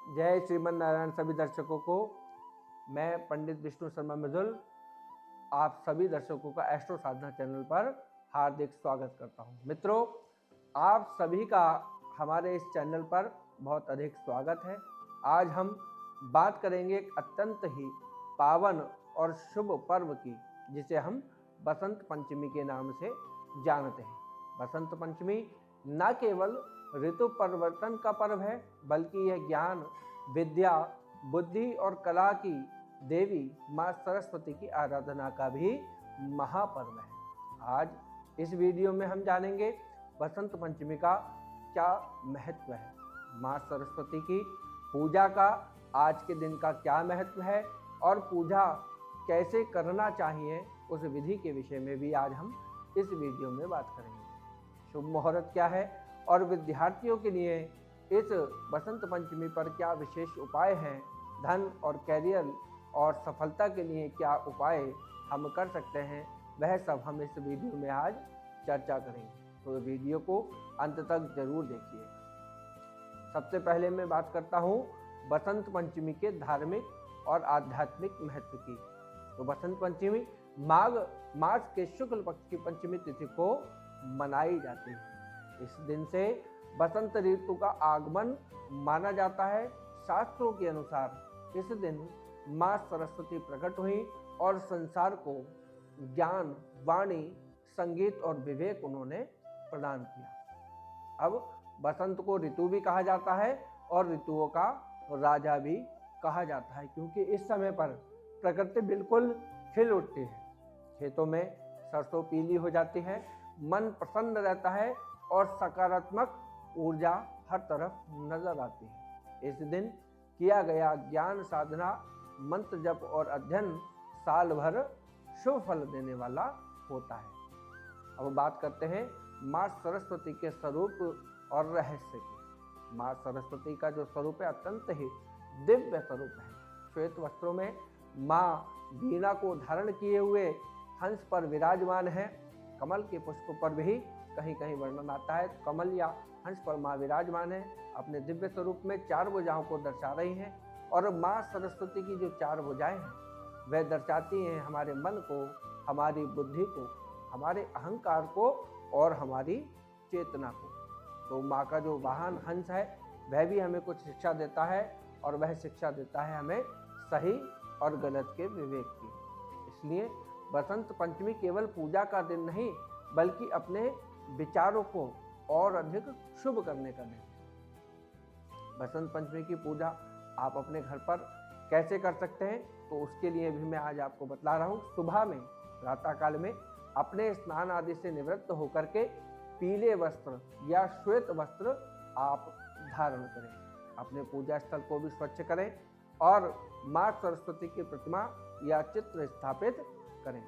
जय श्रीमन नारायण सभी दर्शकों को। मैं पंडित विष्णु शर्मा मिजुल आप सभी दर्शकों का एस्ट्रो साधना चैनल पर हार्दिक स्वागत करता हूं। मित्रों, आप सभी का हमारे इस चैनल पर बहुत अधिक स्वागत है। आज हम बात करेंगे एक अत्यंत ही पावन और शुभ पर्व की, जिसे हम बसंत पंचमी के नाम से जानते हैं। बसंत पंचमी न केवल ऋतु परिवर्तन का पर्व है, बल्कि यह ज्ञान, विद्या, बुद्धि और कला की देवी माँ सरस्वती की आराधना का भी महापर्व है। आज इस वीडियो में हम जानेंगे बसंत पंचमी का क्या महत्व है, माँ सरस्वती की पूजा का आज के दिन का क्या महत्व है और पूजा कैसे करना चाहिए, उस विधि के विषय में भी आज हम इस वीडियो में बात करेंगे। शुभ मुहूर्त क्या है और विद्यार्थियों के लिए इस बसंत पंचमी पर क्या विशेष उपाय हैं, धन और कैरियर और सफलता के लिए क्या उपाय हम कर सकते हैं, वह सब हम इस वीडियो में आज चर्चा करेंगे। तो वीडियो को अंत तक जरूर देखिए। सबसे पहले मैं बात करता हूँ बसंत पंचमी के धार्मिक और आध्यात्मिक महत्व की। तो बसंत पंचमी माघ के शुक्ल पक्ष की पंचमी तिथि को मनाई जाती है। इस दिन से बसंत ऋतु का आगमन माना जाता है। शास्त्रों के अनुसार इस दिन माँ सरस्वती प्रकट हुई और संसार को ज्ञान, वाणी, संगीत और विवेक उन्होंने प्रदान किया। अब बसंत को ऋतु भी कहा जाता है और ऋतुओं का राजा भी कहा जाता है, क्योंकि इस समय पर प्रकृति बिल्कुल खिल उठती है। खेतों में सरसों पीली हो जाती है, मन प्रसन्न रहता है और सकारात्मक ऊर्जा हर तरफ नजर आती है। इस दिन किया गया ज्ञान साधना, मंत्र जप और अध्ययन साल भर शुभ फल देने वाला होता है। अब बात करते हैं माँ सरस्वती के स्वरूप और रहस्य की। माँ सरस्वती का जो स्वरूप है अत्यंत ही दिव्य स्वरूप है। श्वेत वस्त्रों में माँ वीणा को धारण किए हुए हंस पर विराजमान है। कमल के पुष्प पर भी कहीं कहीं वर्णन आता है। कमल या हंस पर माँ विराजमान है, अपने दिव्य स्वरूप में चार भुजाओं को दर्शा रही हैं। और माँ सरस्वती की जो चार भुजाएं हैं वह दर्शाती हैं हमारे मन को, हमारी बुद्धि को, हमारे अहंकार को और हमारी चेतना को। तो माँ का जो वाहन हंस है वह भी हमें कुछ शिक्षा देता है, और वह शिक्षा देता है हमें सही और गलत के विवेक की। इसलिए बसंत पंचमी केवल पूजा का दिन नहीं, बल्कि अपने विचारों को और अधिक शुभ करने का दिन। बसंत पंचमी की पूजा आप अपने घर पर कैसे कर सकते हैं, तो उसके लिए भी मैं आज आपको बतला रहा हूँ। सुबह में, प्रातः काल में अपने स्नान आदि से निवृत्त होकर के पीले वस्त्र या श्वेत वस्त्र आप धारण करें। अपने पूजा स्थल को भी स्वच्छ करें और माँ सरस्वती की प्रतिमा या चित्र स्थापित करें।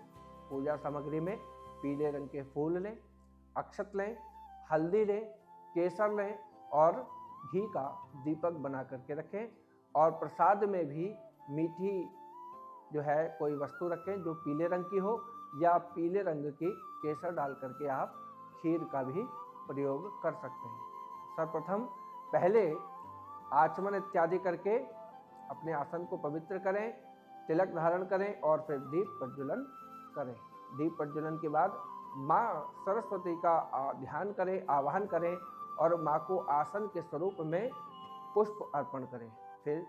पूजा सामग्री में पीले रंग के फूल लें, अक्षत लें, हल्दी लें, केसर लें और घी का दीपक बना करके रखें। और प्रसाद में भी मीठी जो है कोई वस्तु रखें जो पीले रंग की हो, या पीले रंग की केसर डाल करके आप खीर का भी प्रयोग कर सकते हैं। सर्वप्रथम पहले आचमन इत्यादि करके अपने आसन को पवित्र करें, तिलक धारण करें और फिर दीप प्रज्वलन करें। दीप प्रज्वलन के बाद माँ सरस्वती का ध्यान करें, आवाहन करें और माँ को आसन के स्वरूप में पुष्प अर्पण करें। फिर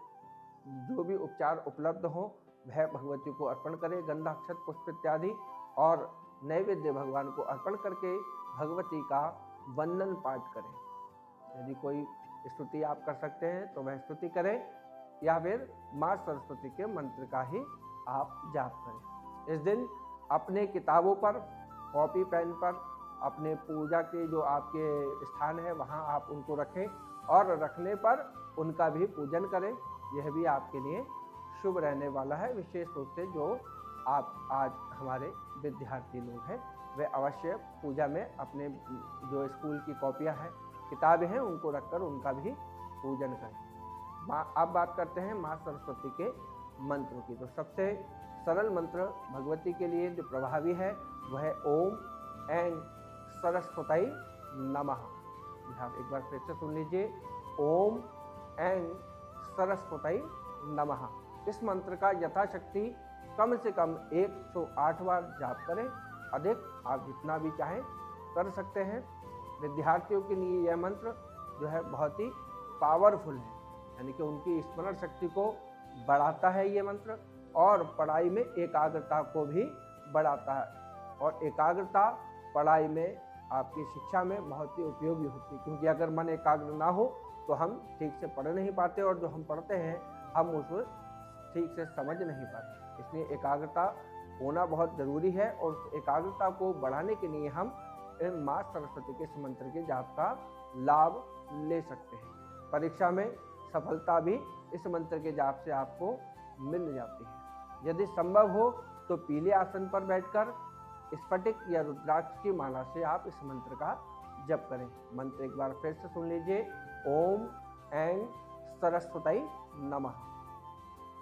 जो भी उपचार उपलब्ध हो वह भगवती को अर्पण करें, गंधा, अक्षत, पुष्प इत्यादि, और नैवेद्य भगवान को अर्पण करके भगवती का वंदन पाठ करें। यदि कोई स्तुति आप कर सकते हैं तो वह स्तुति करें, या फिर माँ सरस्वती के मंत्र का ही आप जाप करें। इस दिन अपने किताबों पर, कॉपी पेन पर, अपने पूजा के जो आपके स्थान है वहाँ आप उनको रखें और रखने पर उनका भी पूजन करें। यह भी आपके लिए शुभ रहने वाला है। विशेष रूप से जो आप आज हमारे विद्यार्थी लोग हैं वे अवश्य पूजा में अपने जो स्कूल की कॉपियाँ हैं, किताबें हैं, उनको रखकर उनका भी पूजन करें। अब बात करते हैं माँ सरस्वती के मंत्रों की। तो सबसे सरल मंत्र भगवती के लिए जो प्रभावी है वह है ओम ऐं सरस्वती नमः। आप एक बार फिर से सुन लीजिए, ओम ऐं सरस्वती नमः। इस मंत्र का यथाशक्ति कम से कम 108 बार जाप करें, अधिक आप जितना भी चाहें कर सकते हैं। विद्यार्थियों के लिए यह मंत्र जो है बहुत ही पावरफुल है, यानी कि उनकी स्मरण शक्ति को बढ़ाता है ये मंत्र, और पढ़ाई में एकाग्रता को भी बढ़ाता है। और एकाग्रता पढ़ाई में, आपकी शिक्षा में बहुत ही उपयोगी होती है, क्योंकि अगर मन एकाग्र ना हो तो हम ठीक से पढ़ नहीं पाते, और जो हम पढ़ते हैं हम उसको ठीक से समझ नहीं पाते। इसलिए एकाग्रता होना बहुत ज़रूरी है, और उस एकाग्रता को बढ़ाने के लिए हम माँ सरस्वती के इस मंत्र के जाप का लाभ ले सकते हैं। परीक्षा में सफलता भी इस मंत्र के जाप से आपको मिल जाती है। यदि संभव हो तो पीले आसन पर बैठकर स्फटिक या रुद्राक्ष की माला से आप इस मंत्र का जप करें। मंत्र एक बार फिर से सुन लीजिए, ओम ऐं सरस्वती नमः।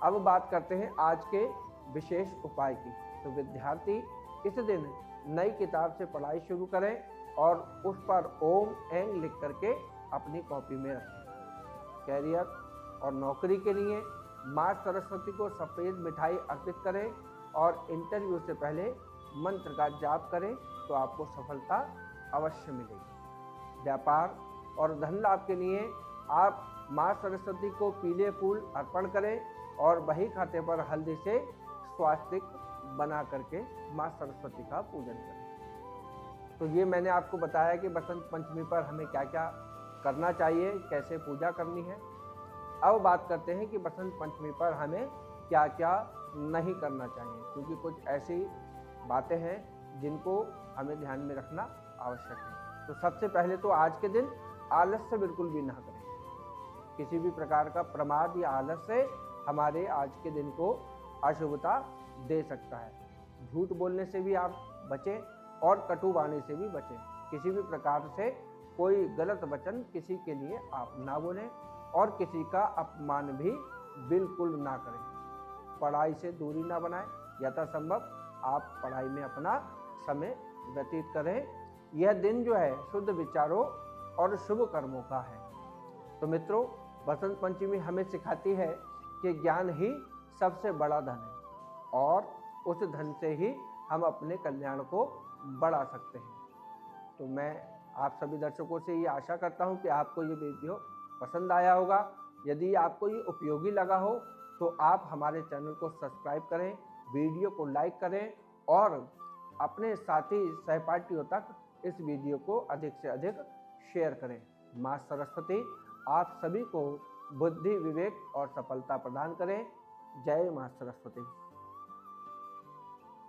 अब बात करते हैं आज के विशेष उपाय की। तो विद्यार्थी इस दिन नई किताब से पढ़ाई शुरू करें और उस पर ओम ऐं लिख करके अपनी कॉपी में रखें। कैरियर और नौकरी के लिए माँ सरस्वती को सफ़ेद मिठाई अर्पित करें, और इंटरव्यू से पहले मंत्र का जाप करें तो आपको सफलता अवश्य मिलेगी। व्यापार और धन लाभ के लिए आप माँ सरस्वती को पीले फूल अर्पण करें, और बही खाते पर हल्दी से स्वास्तिक बना करके माँ सरस्वती का पूजन करें। तो ये मैंने आपको बताया कि बसंत पंचमी पर हमें क्या क्या करना चाहिए, कैसे पूजा करनी है। अब बात करते हैं कि बसंत पंचमी पर हमें क्या क्या नहीं करना चाहिए, क्योंकि कुछ ऐसी बातें हैं जिनको हमें ध्यान में रखना आवश्यक है। तो सबसे पहले तो आज के दिन आलस्य बिल्कुल भी ना करें। किसी भी प्रकार का प्रमाद या आलस्य हमारे आज के दिन को अशुभता दे सकता है। झूठ बोलने से भी आप बचें, और कटु वाणी से भी बचें। किसी भी प्रकार से कोई गलत वचन किसी के लिए आप ना बोलें, और किसी का अपमान भी बिल्कुल ना करें। पढ़ाई से दूरी ना बनाएं, यथासंभव आप पढ़ाई में अपना समय व्यतीत करें। यह दिन जो है शुद्ध विचारों और शुभ कर्मों का है। तो मित्रों, बसंत पंचमी हमें सिखाती है कि ज्ञान ही सबसे बड़ा धन है, और उस धन से ही हम अपने कल्याण को बढ़ा सकते हैं। तो मैं आप सभी दर्शकों से ये आशा करता हूँ कि आपको ये वीडियो पसंद आया होगा। यदि आपको ये उपयोगी लगा हो तो आप हमारे चैनल को सब्सक्राइब करें, वीडियो को लाइक करें, और अपने साथी सहपाठियों तक इस वीडियो को अधिक से अधिक शेयर करें। माँ सरस्वती आप सभी को बुद्धि, विवेक और सफलता प्रदान करें। जय माँ सरस्वती।